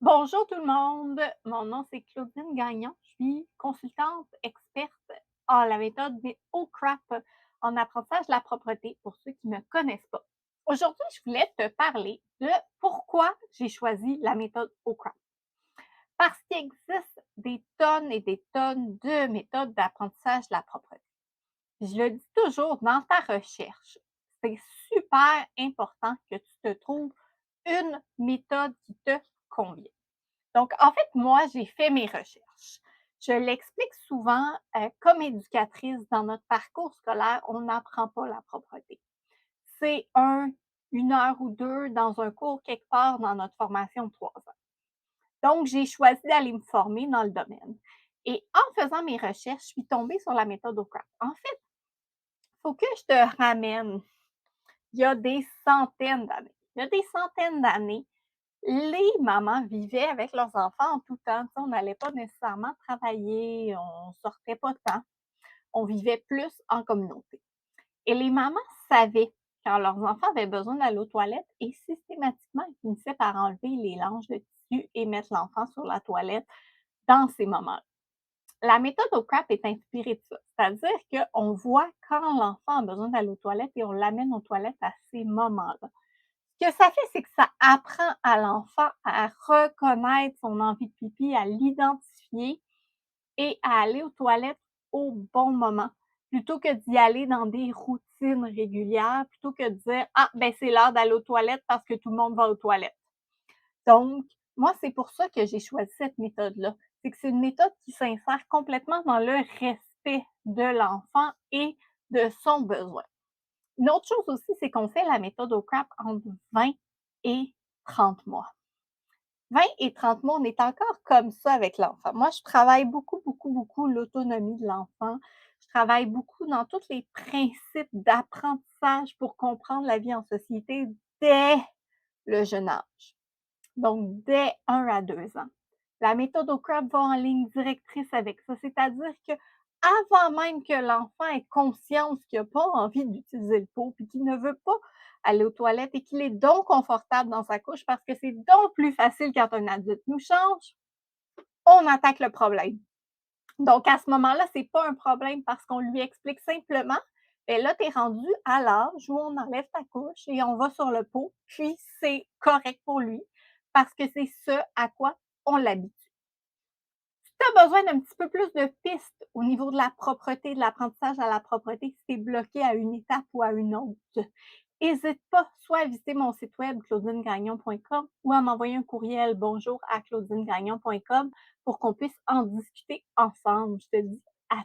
Bonjour tout le monde, mon nom c'est Claudine Gagnon, je suis consultante experte en la méthode des OCRAP en apprentissage de la propreté pour ceux qui ne me connaissent pas. Aujourd'hui, je voulais te parler de pourquoi j'ai choisi la méthode OCRAP. Parce qu'il existe des tonnes et des tonnes de méthodes d'apprentissage de la propreté. Je le dis toujours, dans ta recherche, c'est super important que tu te trouves une méthode qui te convient. Donc, en fait, moi, j'ai fait mes recherches. Je l'explique souvent, comme éducatrice, dans notre parcours scolaire, on n'apprend pas la propreté. C'est 1 heure ou 2 dans un cours quelque part dans notre formation de 3 ans. Donc, j'ai choisi d'aller me former dans le domaine et en faisant mes recherches, je suis tombée sur la méthode OCRAP. En fait, il faut que je te ramène il y a des centaines d'années. Il y a des centaines d'années, les mamans vivaient avec leurs enfants en tout temps. Tu sais, on n'allait pas nécessairement travailler, on sortait pas tant, on vivait plus en communauté. Et les mamans savaient quand leurs enfants avaient besoin d'aller aux toilettes et systématiquement, ils finissaient par enlever les langes de tissu et mettre l'enfant sur la toilette dans ces moments-là. La méthode OCRAP est inspirée de ça, c'est-à-dire qu'on voit quand l'enfant a besoin d'aller aux toilettes et on l'amène aux toilettes à ces moments-là. Ce que ça fait, c'est que ça apprend à l'enfant à reconnaître son envie de pipi, à l'identifier et à aller aux toilettes au bon moment, plutôt que d'y aller dans des routines régulières, plutôt que de dire: «Ah, ben c'est l'heure d'aller aux toilettes parce que tout le monde va aux toilettes». Donc, moi, c'est pour ça que j'ai choisi cette méthode-là. C'est que c'est une méthode qui s'insère complètement dans le respect de l'enfant et de son besoin. Une autre chose aussi, c'est qu'on fait la méthode OCRAP entre 20 et 30 mois. 20 et 30 mois, on est encore comme ça avec l'enfant. Moi, je travaille beaucoup, beaucoup, beaucoup l'autonomie de l'enfant. Je travaille beaucoup dans tous les principes d'apprentissage pour comprendre la vie en société dès le jeune âge. Donc, dès 1 à 2 ans. La méthode OCRAP va en ligne directrice avec ça, c'est-à-dire que avant même que l'enfant ait conscience qu'il n'a pas envie d'utiliser le pot, puis qu'il ne veut pas aller aux toilettes et qu'il est donc confortable dans sa couche parce que c'est donc plus facile quand un adulte nous change, on attaque le problème. Donc, à ce moment-là, c'est pas un problème parce qu'on lui explique simplement, ben là, tu es rendu à l'âge où on enlève ta couche et on va sur le pot, puis c'est correct pour lui parce que c'est ce à quoi on l'habitue. Si tu as besoin d'un petit peu plus de pistes au niveau de la propreté, de l'apprentissage à la propreté, si tu es bloqué à une étape ou à une autre, hésite pas soit à visiter mon site web claudinegagnon.com ou à m'envoyer un courriel bonjour@claudinegagnon.com pour qu'on puisse en discuter ensemble. Je te dis à